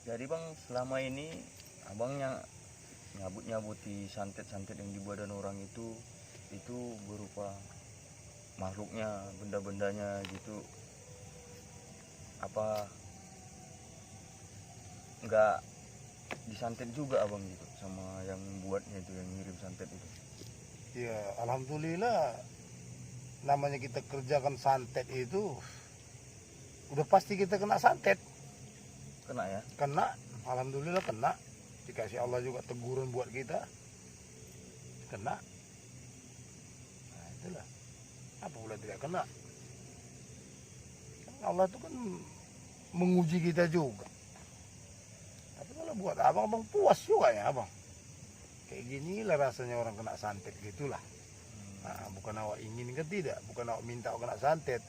Jadi bang, selama ini abangnya nyabut-nyabuti santet-santet yang di badan orang itu berupa makhluknya, benda-bendanya gitu. Apa nggak disantet juga abang gitu sama yang buatnya itu, yang ngirim santet itu? Ya alhamdulillah, namanya kita kerjakan santet itu udah pasti kita kena santet. Kena ya? Kena, alhamdulillah kena. Dikasih Allah juga teguran buat kita, kena. Nah itulah, apa pula tidak kena. Allah itu kan menguji kita juga. Tapi kalau buat abang puas juga ya abang. Kayak ginilah rasanya orang kena santet gitulah. Nah, bukan awak ingin kan tidak, bukan awak minta awak kena santet.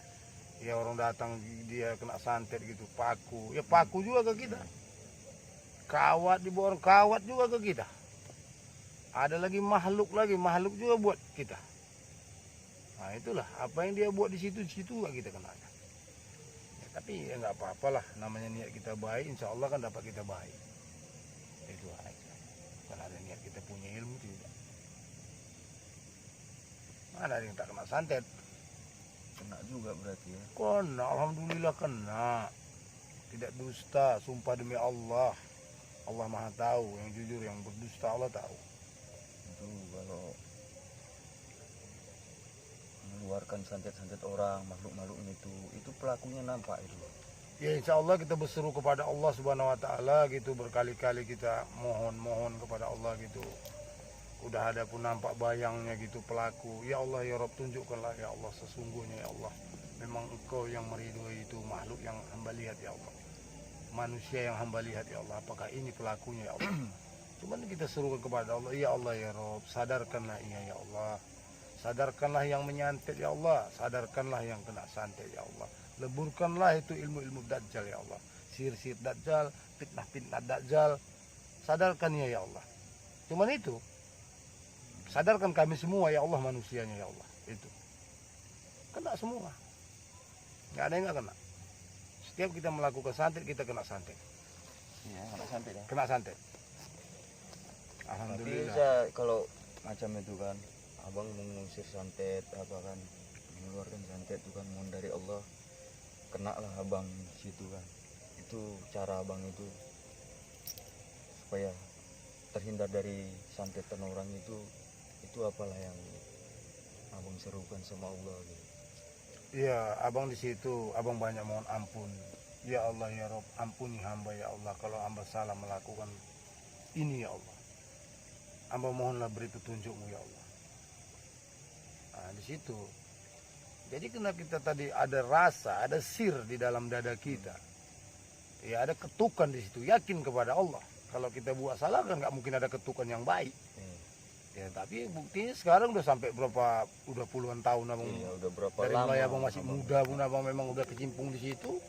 Ya orang datang dia kena santet gitu, paku. Ya paku juga ke kita. Kawat dibawa orang kawat juga ke kita. Ada lagi makhluk makhluk juga buat kita. Nah itulah, apa yang dia buat di situ juga kita kena. Ya, tapi ya nggak apa-apalah, namanya niat kita baik, insya Allah kan dapat kita baik. Itu aja. Kalau ada niat kita punya ilmu tidak. Mana ada yang tak kena santet? Kena juga berarti ya? Kena, alhamdulillah kena. Tidak dusta, sumpah demi Allah. Allah Maha tahu, yang jujur, yang berdusta Allah tahu. Itu kalau mengeluarkan santet-santet orang, makhluk-makhluk itu pelakunya nampak itu. Ya insya Allah kita berseru kepada Allah Subhanahu Wa Taala gitu, berkali-kali kita mohon kepada Allah gitu. Udah ada pun nampak bayangnya gitu pelaku. Ya Allah ya Rob, tunjukkanlah ya Allah, sesungguhnya ya Allah, memang Engkau yang meridhoi itu makhluk yang hamba lihat ya Allah, manusia yang hamba lihat ya Allah, apakah ini pelakunya ya Allah. Cuman kita serukan kepada Allah, ya Allah ya Rob, sadarkanlah ia ya Allah, sadarkanlah yang menyantet ya Allah, sadarkanlah yang kena santet ya Allah, leburkanlah itu ilmu-ilmu Dajjal ya Allah, sihir-sihir Dajjal, fitnah-fitnah Dajjal, sadarkan ya Allah. Cuman itu, sadarkan kami semua ya Allah, manusianya ya Allah. Itu kena semua, nggak ada yang nggak kena. Setiap kita melakukan santet, kita kena santet. Iya, kena santet ya? Kena santet. Tapi Alhamdulillah. kalau macam itu kan, abang mengusir santet apa kan, mengeluarkan santet itu kan mohon dari Allah, kena lah abang di situ kan. Itu cara abang itu supaya terhindar dari santetan orang itu apalah yang abang serukan sama Allah gitu. Iya, abang di situ, abang banyak mohon ampun. Ya Allah ya Rob, ampuni hamba ya Allah kalau hamba salah melakukan ini ya Allah. Hamba mohonlah beri petunjukmu ya Allah. Nah, di situ. Jadi karena kita tadi ada rasa, ada sir di dalam dada kita. Ya ada ketukan di situ, yakin kepada Allah. Kalau kita buat salah kan nggak mungkin ada ketukan yang baik. Ya tapi buktinya sekarang udah sampai berapa, udah puluhan tahun abang. Iya, udah berapa dari lama mulai abang masih muda pun abang memang udah kecimpung di situ.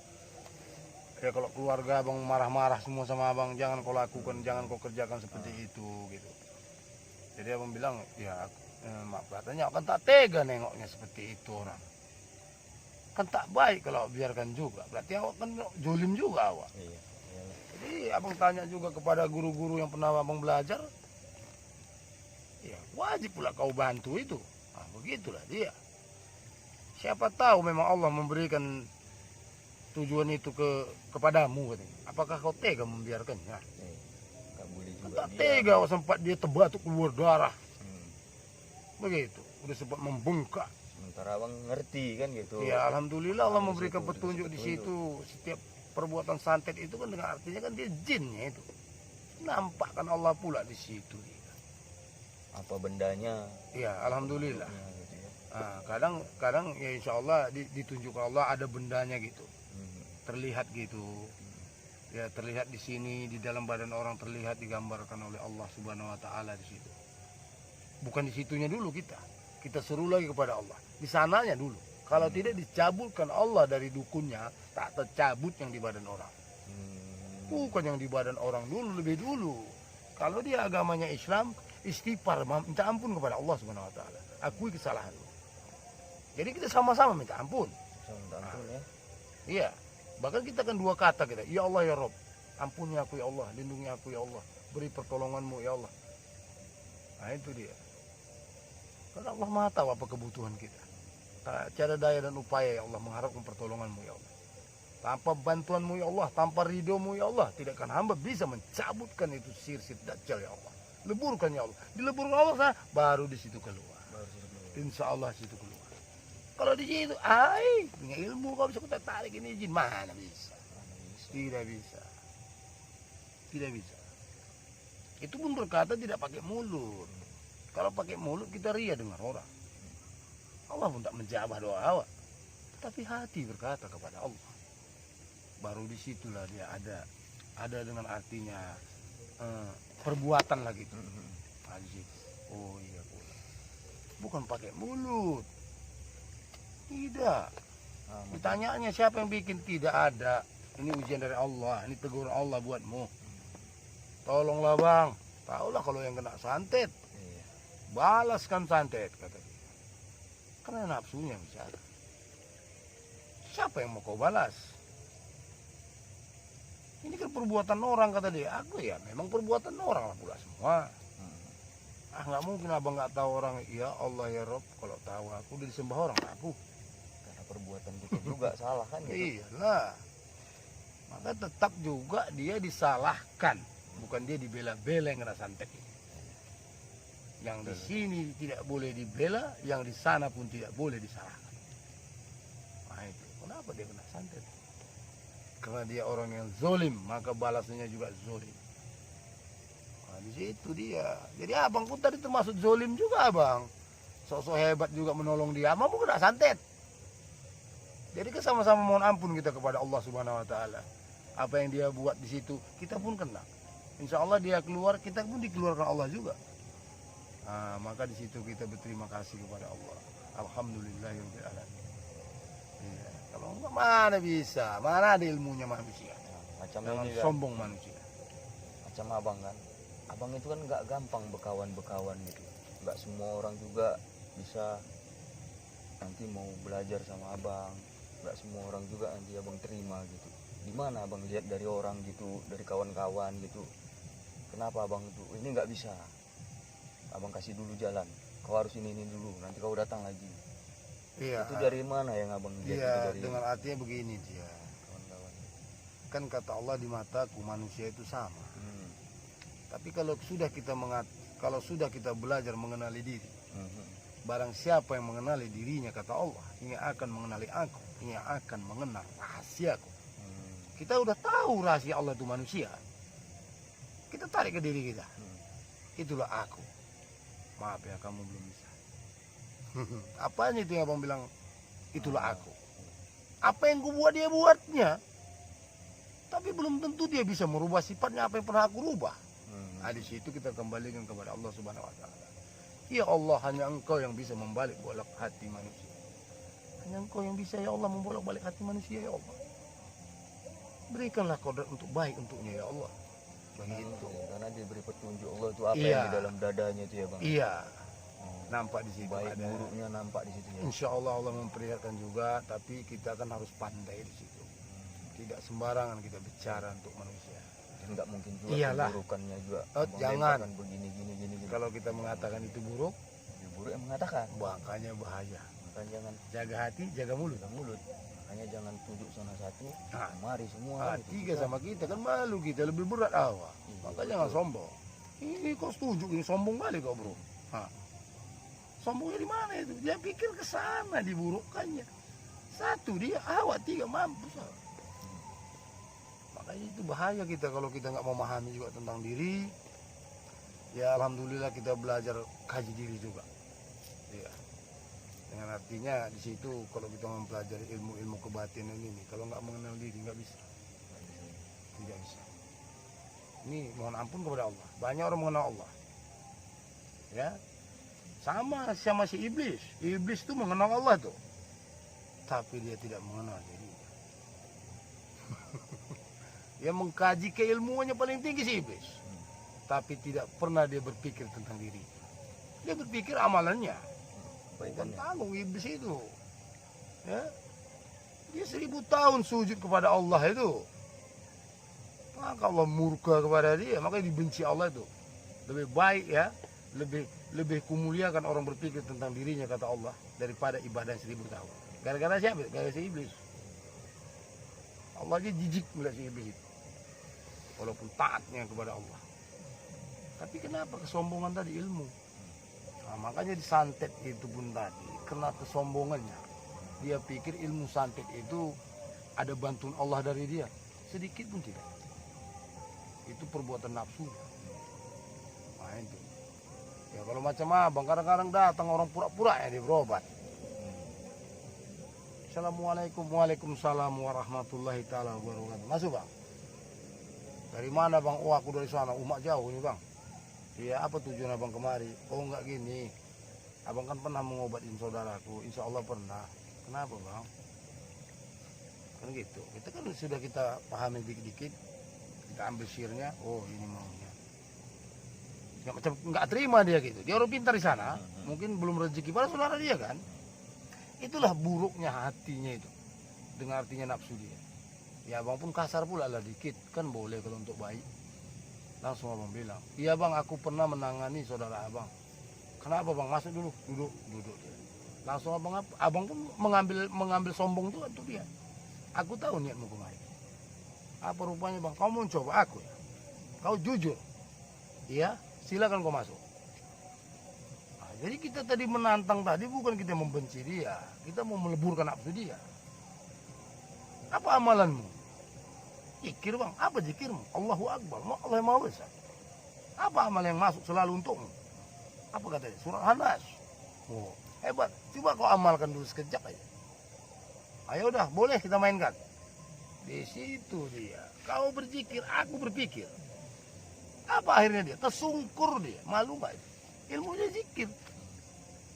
Ya kalau keluarga abang marah-marah semua sama abang, jangan kau lakukan, jangan kau kerjakan seperti itu gitu. Jadi abang bilang, ya maaf katanya kan tak tega nengoknya seperti itu orang. Kan tak baik kalau biarkan juga, berarti awak kan jolim juga awak. Iya. Jadi abang tanya juga kepada guru-guru yang pernah abang belajar, ya wajib pula kau bantu itu. Nah, begitulah dia. Siapa tahu memang Allah memberikan tujuan itu kepadamu katanya. Apakah kau tega membiarkannya? Nggak boleh Kan juga tak dia. tega, sempat dia terbatuk keluar darah. Begitu, udah sempat membengkak. Sementara abang ngerti kan gitu. Ya alhamdulillah Allah Di memberikan situ, petunjuk di dikasih situ. Setiap perbuatan santet itu kan dengan artinya kan dia jinnya itu. Nampak kan Allah pula di situ. Apa bendanya? Ya alhamdulillah. Gitu ya. Nah, kadang ya insya Allah ditunjuk Allah ada bendanya gitu, terlihat gitu. Ya terlihat di sini, di dalam badan orang terlihat, digambarkan oleh Allah Subhanahu Wa Taala di situ. Bukan di situnya dulu kita seru lagi kepada Allah. Di sananya dulu. Kalau tidak dicabutkan Allah dari dukunnya, tak tercabut yang di badan orang. Bukan yang di badan orang dulu, lebih dulu. Kalau dia agamanya Islam, istighfar, minta ampun kepada Allah Subhanahu Wa Taala. Akui kesalahan. Jadi kita sama-sama minta ampun. Minta ampun ya. Iya. Bahkan kita kan dua kata kita, ya Allah ya Rob. Ampuni aku ya Allah, lindungi aku ya Allah, beri pertolonganmu ya Allah. Nah itu dia. Karena Allah Maha tahu apa kebutuhan kita. Cara daya dan upaya ya Allah mengharapkan pertolonganmu ya Allah. Tanpa bantuanmu ya Allah, tanpa ridhomu ya Allah, tidak akan hamba bisa mencabutkan itu sihir Dajjal ya Allah. Leburkan ya Allah. Dileburkan Allah baru di situ keluar. Insya Allah situ keluar. Kalau di situ, punya ilmu kau bisa kita tarik ini jin, mana bisa? Tidak bisa. Tidak bisa. Itu pun berkata tidak pakai mulut. Kalau pakai mulut kita ria dengar orang. Allah pun tak menjawab doa awak. Tapi hati berkata kepada Allah. Baru disitulah dia ada dengan artinya perbuatan lagi. Oh iya, bukan pakai mulut. Tidak. Ditanyanya siapa yang bikin, tidak ada. Ini ujian dari Allah, ini teguran Allah buatmu. Tolonglah bang, tahulah kalau yang kena santet, balaskan santet, kata dia. Karena nafsunya bicara. Siapa yang mau kau balas? Ini kan perbuatan orang, kata dia. Aku ya memang perbuatan orang lah pula semua. Nggak mungkin abang nggak tahu orang. Ya Allah ya Rob, kalau tahu aku udah disembah orang aku. Karena perbuatan kita juga salah kan gitu. Iyalah. Maka tetap juga dia disalahkan, bukan dia dibela-bela yang kena santet ini. Yang di sini tidak boleh dibela, yang di sana pun tidak boleh disalahkan. Nah itu, kenapa dia kena santet? Karena dia orang yang zolim, maka balasannya juga zolim. Nah, di situ dia. Jadi abang pun tadi termasuk zolim juga abang. Sok-sok hebat juga menolong dia. Abang pun kena santet. Jadi kita sama-sama mohon ampun kita kepada Allah Subhanahu Wa Taala. Apa yang dia buat di situ, kita pun kena. Insya Allah dia keluar, kita pun dikeluarkan Allah juga. Nah, maka di situ kita berterima kasih kepada Allah. Alhamdulillahirabbil alamin. Iya. Kalau enggak mana bisa, mana ada ilmunya manusia. Macam Jangan ini kan, sombong manusia. macam abang kan. Abang itu kan nggak gampang bekawan gitu. Nggak semua orang juga bisa nanti mau belajar sama abang. Nggak semua orang juga nanti abang terima gitu. Di mana abang lihat dari orang gitu, dari kawan-kawan gitu. Kenapa abang itu ini nggak bisa? Abang kasih dulu jalan. Kau harus ini dulu. Nanti kau datang lagi. Iya. Itu dari mana yang abang lihat? Iya, Itu dari dengan artinya begini dia. kawan-kawan. Kan kata Allah di mataku manusia itu sama. Tapi kalau sudah kita belajar mengenali diri, barang siapa yang mengenali dirinya kata Allah, ia akan mengenali aku, ia akan mengenal rahasiaku. Kita udah tahu rahasia Allah itu manusia. Kita tarik ke diri kita. Itulah aku. Maaf ya kamu belum bisa. Apanya itu yang abang bilang itulah aku. Apa yang gua buat dia buatnya. Tapi belum tentu dia bisa merubah sifatnya apa yang pernah aku rubah. Nah, di situ kita kembalikan kepada Allah Subhanahu Wa Taala. Ya Allah, hanya Engkau yang bisa membolak hati manusia. Hanya Engkau yang bisa ya Allah membolak-balik hati manusia ya Allah. Berikanlah kodrat untuk baik untuknya ya Allah. Begitu. Karena diberi petunjuk Allah itu apa yang di dalam dadanya itu ya bang. Iya. Nampak di situ Baik ada. buruknya nampak di situ ya. Insya Allah Allah memperlihatkan juga, tapi kita kan harus pandai di situ. Tidak sembarangan kita bicara untuk manusia. Dan nggak mungkin juga Iyalah. keburukannya juga. Abang Jangan. lemparkan begini. Kalau kita mengatakan itu buruk, Ya, buruk yang mengatakan. makanya bahaya. Makanya jangan Jaga hati, jaga mulut. jaga mulut. Makanya jangan tunjuk sana satu, Nah. mari semua. gitu. Tiga sama kita kan malu, kita lebih berat awak. Iya, Maka betul. jangan sombong. Ini kau setuju, ini sombong kali kau bro. Sombongnya di mana itu? Dia pikir ke sana diburukkannya. Satu dia awak, tiga mampus. Makanya itu bahaya kita kalau kita nggak memahami juga tentang diri. Ya alhamdulillah kita belajar kaji diri juga. Ya. Dengan artinya di situ kalau kita mempelajari ilmu-ilmu kebatinan ini, kalau nggak mengenal diri nggak bisa. Tidak bisa. Ini mohon ampun kepada Allah. Banyak orang mengenal Allah. Ya. Sama si iblis. Iblis itu mengenal Allah tuh. Tapi dia tidak mengenal dirinya. Dia mengkaji keilmuannya paling tinggi si iblis. Tapi tidak pernah dia berpikir tentang diri. Dia berpikir amalannya. Bukan tanggung iblis itu. Ya. Dia 1000 tahun sujud kepada Allah itu. Maka Allah murka kepada dia, makanya dibenci Allah itu. Lebih baik ya, lebih kumuliakan orang berpikir tentang dirinya kata Allah daripada ibadah 1000 tahun. Gara-gara siapa? Gara-gara si iblis. Allah aja jijik melihat si iblis itu. Walaupun taatnya kepada Allah. Tapi kenapa kesombongan tadi? Ilmu. Nah, makanya disantet itu pun tadi kena kesombongannya. Dia pikir ilmu santet itu ada bantuan Allah dari dia. Sedikit pun tidak. Itu perbuatan nafsu. Nah itu. Ya kalau macam abang kadang-kadang datang orang pura-pura ya dia berobat. Assalamualaikum, waalaikumsalam warahmatullahi taala wabarakatuh. Masuk bang. Dari mana bang? Oh aku dari sana. Umak jauh ini bang. Iya apa tujuan abang kemari? Oh enggak gini. Abang kan pernah mengobatin saudaraku. Insya Allah pernah. Kenapa bang? Kan gitu. Kita kan sudah kita pahami dikit-dikit. Kita ambil sirnya. Oh ini maunya. Nggak macam nggak terima dia gitu. Dia orang pintar di sana. Mungkin belum rezeki pada saudara dia kan. Itulah buruknya hatinya itu. Dengan artinya nafsu dia. Ya abang pun kasar pula lah dikit. Kan boleh kalau untuk baik. Langsung abang bilang, iya bang aku pernah menangani saudara abang. Kenapa bang? Masuk dulu, duduk. Langsung abang pun mengambil sombong juga untuk dia. Aku tahu niatmu kemarin. Apa rupanya bang? Kau mau coba aku ya? Kau jujur? Iya, silakan kau masuk. Nah, jadi kita tadi menantang tadi bukan kita membenci dia, kita mau meleburkan nafsu dia. Apa amalanmu? Zikir bang, apa zikirmu? Allahu Akbar, Allah yang Maha Besar. Apa amal yang masuk selalu untukmu? Apa katanya? Surah An-Nas. Oh, hebat. Coba kau amalkan dulu sekejap aja. Ayo dah, boleh kita mainkan. Di situ dia. Kau berzikir, aku berpikir. Apa akhirnya dia? Tersungkur dia. Malu gak itu? Ilmunya zikir.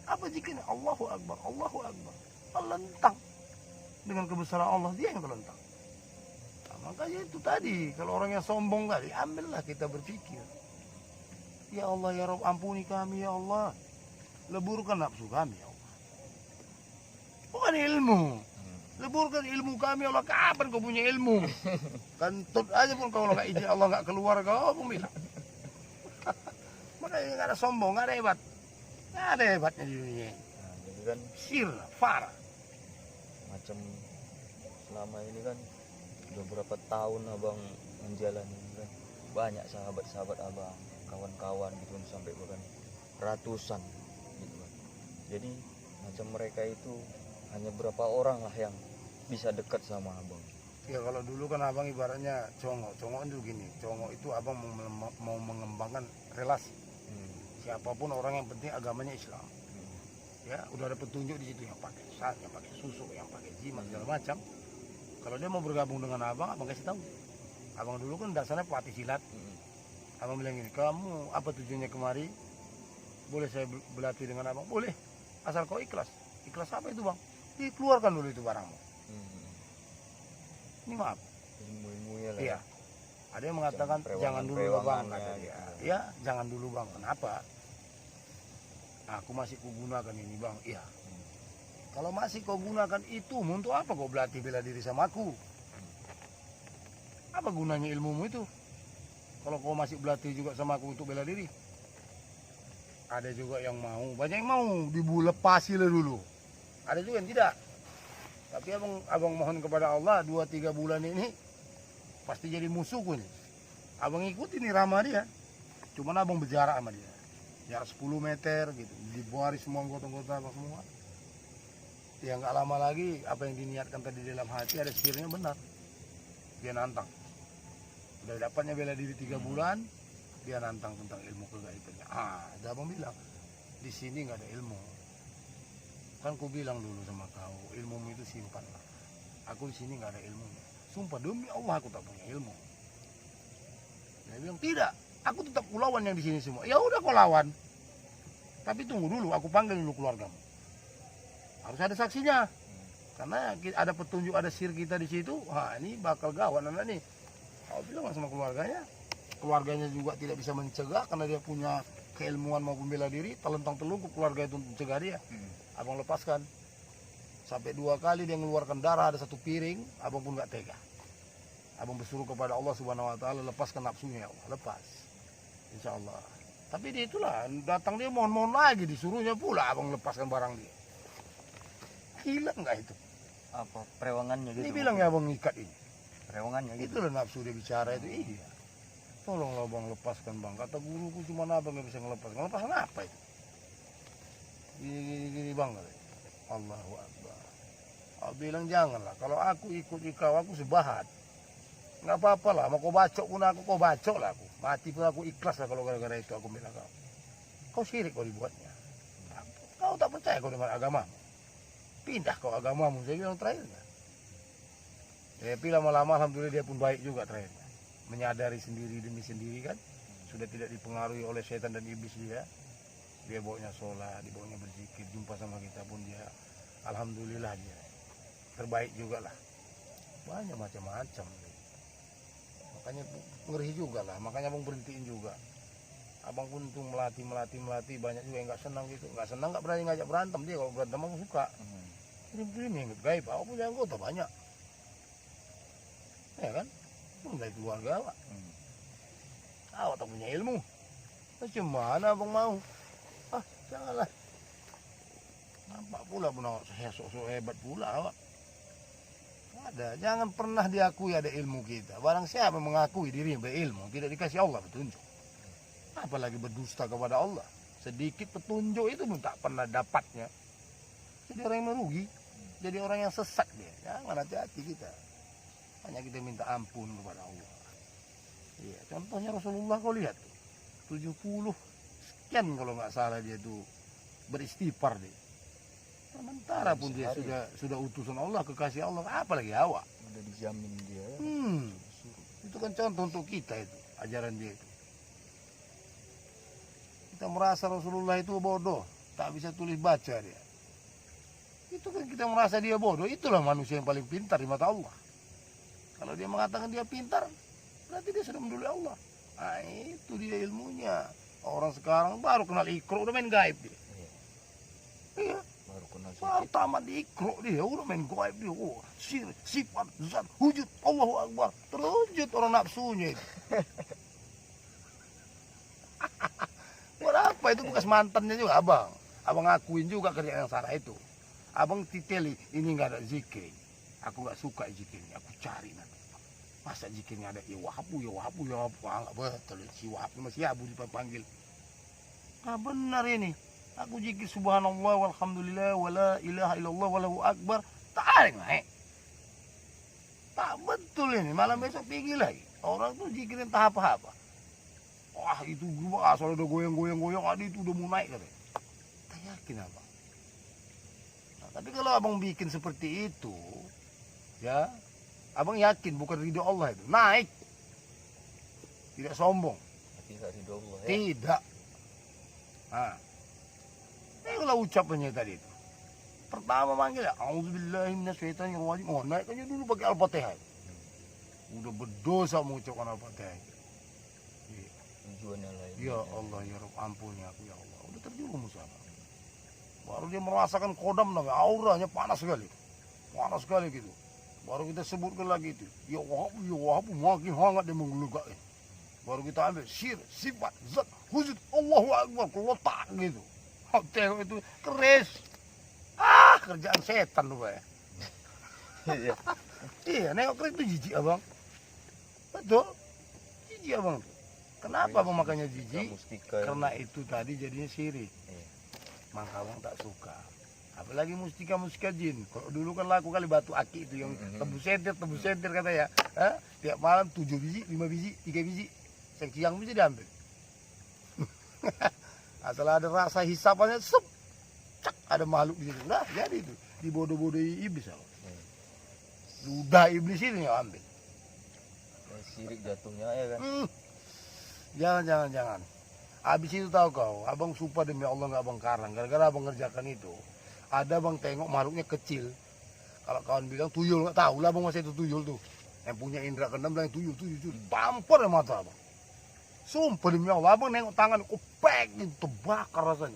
Apa zikirnya? Allahu Akbar, Allahu Akbar. Terlentang. Dengan kebesaran Allah, dia yang terlentang. Makanya itu tadi, kalau orang yang sombong tadi, ambillah kita berpikir. Ya Allah, ya Rabb, ampuni kami, ya Allah. Leburkan nafsu kami, ya Allah. Bukan ilmu. Leburkan ilmu kami, ya Allah. Kapan kau punya ilmu? Kentut aja pun kalau nggak izin Allah nggak keluar, kau pun bilang. Makanya nggak ada sombong, nggak ada hebat. Nggak ada hebatnya di dunia. Nah, jadi kan Sir, farah. macam selama ini kan beberapa tahun abang menjalani kan banyak sahabat-sahabat abang, kawan-kawan gitu sampai bahkan ratusan gitu kan. Jadi macam mereka itu hanya berapa orang lah yang bisa dekat sama abang. Ya kalau dulu kan abang ibaratnya congok itu gini, congok itu abang mau mengembangkan relasi. Siapapun orang yang penting agamanya Islam. Ya udah ada petunjuk di situ yang pakai sat, yang pakai susu, yang pakai jimat segala macam. Kalau dia mau bergabung dengan abang kasih tahu. Abang dulu kan dasarnya pelatih silat. Abang bilang gini, kamu apa tujuannya kemari? Boleh saya berlatih dengan abang? Boleh, asal kau ikhlas. Ikhlas apa itu bang? Dikeluarkan dulu itu barangmu. Ini maaf. Ilmu-ilmunya lah. Iya. Ada yang mengatakan jangan dulu bang, kata dia. Ya jangan dulu bang. Kenapa? Aku masih kugunakan ini bang. Iya. Kalau masih kau gunakan itu, untuk apa kau berlatih bela diri sama aku? Apa gunanya ilmumu itu? Kalau kau masih berlatih juga sama aku untuk bela diri. Ada juga yang mau, banyak yang mau dilepasi lah dulu. Ada juga yang tidak. Tapi abang mohon kepada Allah 2-3 bulan ini pasti jadi musuhku ini. Abang ikuti nih ramah dia. Cuman abang berjarak sama dia. Jarak 10 meter gitu. Dibuari semua anggota-anggota abang semua. Ya nggak lama lagi apa yang diniatkan tadi dalam hati ada sihirnya benar. Dia nantang. Udah dapatnya bela diri 3 bulan, dia nantang tentang ilmu kegaibannya. Ada abang bilang di sini nggak ada ilmu. Kan ku bilang dulu sama kau, ilmumu itu simpanlah. Aku di sini nggak ada ilmunya. Sumpah demi Allah aku tak punya ilmu. Dia bilang tidak, aku tetap kulawan yang di sini semua. Ya udah kau lawan. Tapi tunggu dulu, aku panggil dulu keluargamu. Harus ada saksinya. Karena ada petunjuk, ada sihir kita di situ. Wah ini bakal gawat anak nih. Aku bilang sama keluarganya. Keluarganya juga tidak bisa mencegah karena dia punya keilmuan maupun bela diri. Telentang telungkup keluarga itu untuk mencegah dia. Abang lepaskan. Sampai 2 kali dia mengeluarkan darah, ada 1 piring. Abang pun gak tega. Abang bersuruh kepada Allah Subhanahu Wa Taala, lepaskan nafsunya ya Allah, lepas, insya Allah. Tapi dia itulah datang dia mohon-mohon lagi, disuruhnya pula abang lepaskan barang dia. Hilang nggak itu? Apa perewangannya gitu? Ini bilang ya abang ikat ini. Perewangannya gitu. Itulah nafsu dia bicara itu. Iya. Tolonglah bang, lepaskan bang. Kata guruku cuma abang yang bisa ngelepaskan. Ngelepaskan apa itu? Gini bang. Allahu Akbar. Aku bilang janganlah. Kalau aku ikut kau, aku sebahat. Nggak apa-apa lah. Mau kau bacok pun aku, kau bacok lah aku. Mati pun aku ikhlas lah kalau gara-gara itu aku bilang kau. Kau syirik kau dibuatnya. Kau tak percaya kau dengan agamamu. Pindah kau agamamu. Saya bilang terakhirnya. Tapi lama-lama alhamdulillah dia pun baik juga terakhirnya. Menyadari sendiri demi sendiri kan. Sudah tidak dipengaruhi oleh setan dan iblis dia. Dia bawanya sholat, dia bawanya berzikir. Jumpa sama kita pun dia alhamdulillah dia terbaik juga lah. Banyak macam-macam. Makanya ngeri juga lah. Makanya abang berhentiin juga. Abang pun tuh melatih. Banyak juga yang nggak senang gitu. Nggak senang nggak berani ngajak berantem. Dia kalau berantem abang suka. Ini yang gaib. Aku punya anggota banyak. Ya kan? Dari keluarga awak. Awak tak punya ilmu. Macam mana abang mau? Ah, janganlah. Nampak pula pun awak sok-sok hebat pula awak. Ada. Jangan pernah diakui ada ilmu kita. Barang siapa mengakui dirinya berilmu, tidak dikasih Allah petunjuk. Apalagi berdusta kepada Allah. Sedikit petunjuk itu pun tak pernah dapatnya. Jadi orang yang merugi. Jadi orang yang sesat dia. Jangan hati-hati kita. Hanya kita minta ampun kepada Allah. Iya, contohnya Rasulullah kau lihat tuh. 70 sekian kalau nggak salah dia tuh beristighfar dia. Sementara pun dia sudah utusan Allah, kekasih Allah, apalagi awak. Udah dijamin dia. Itu kan contoh untuk kita itu, ajaran dia itu. Kita merasa Rasulullah itu bodoh, tak bisa tulis baca dia. Itu kan kita merasa dia bodoh, itulah manusia yang paling pintar di mata Allah. Kalau dia mengatakan dia pintar, berarti dia sudah mendului Allah. Nah, itu dia ilmunya. Orang sekarang baru kenal Iqra udah main gaib dia. Iya. Baru tamat di Iqra dia udah main gaib dia. Oh, sifat, zat, wujud, Allahu Akbar. Terwujud orang nafsunya itu. Berapa itu bekas mantannya juga abang. Abang ngakuin juga kerjaan yang salah itu. Abang titeli ini nggak ada zikir. Aku nggak suka zikirnya. Aku cari nanti. Masa zikirnya ada ya wahabu. Enggak betul. Si wahab masih abu dipanggil. Nah benar ini. Aku zikir subhanallah walhamdulillah wala ilaha illallah walahu akbar. Tak ada naik. Tak betul ini. Malam besok pergi lagi. Orang tuh zikirin tahap apa. Wah itu gue asal udah goyang-goyang. Adi itu udah mau naik katanya. Tak yakin abang. Nah, tapi kalau abang bikin seperti itu. Ya. Abang yakin bukan ridho Allah itu. Naik. Tidak sombong. Tidak ridho Allah ya. Tidak. Nah. Itulah ucapannya tadi itu. Pertama manggil ya. Auzubillahi minasyaitonirrajim. Oh, naik aja dulu pakai Al-Fatihah. Udah berdosa mengucapkan Al-Fatihah. Iya. Tujuannya lain. Ya Allah ya Rabb, ampuni aku ya Allah. Udah terjerumus sana. Baru dia merasakan kodam namanya. Auranya panas sekali. Panas sekali gitu. Baru kita sebutkan lagi itu. Ya Wahab, makin hangat dia menggelegak. Baru kita ambil sifat, zat, wujud, Allahu Akbar, kelotak gitu. Tengok itu keris. Kerjaan setan tuh ya. Iya, nengok keris itu jijik abang. Betul, jijik abang. Kenapa abang makanya jijik? Karena itu tadi jadinya syirik. Maka abang tak suka. Apalagi mustika jin. Kalau dulu kan laku kali batu aki itu yang tebus sentir kata ya. Tiap malam 7 biji, 5 biji, 3 biji. Siang bisa diambil. Asal ada rasa hisapannya, cak ada makhluk di situ. Nah, jadi itu dibodoh-bodohi iblis. Sudah iblis ini yang ambil. Syirik jatuhnya ya kan. Jangan. Habis itu tahu kau, abang sumpah demi Allah nggak abang karang. Gara-gara abang ngerjakan itu. Ada bang tengok makhluknya kecil. Kalau kawan bilang tuyul, nggak tahu lah bang masa itu tuyul tuh. Yang punya indera keenam bilang tuyul. Bampar ya mata abang. Sumpah demi Allah, abang nengok tangan, kopek gitu, terbakar rasanya.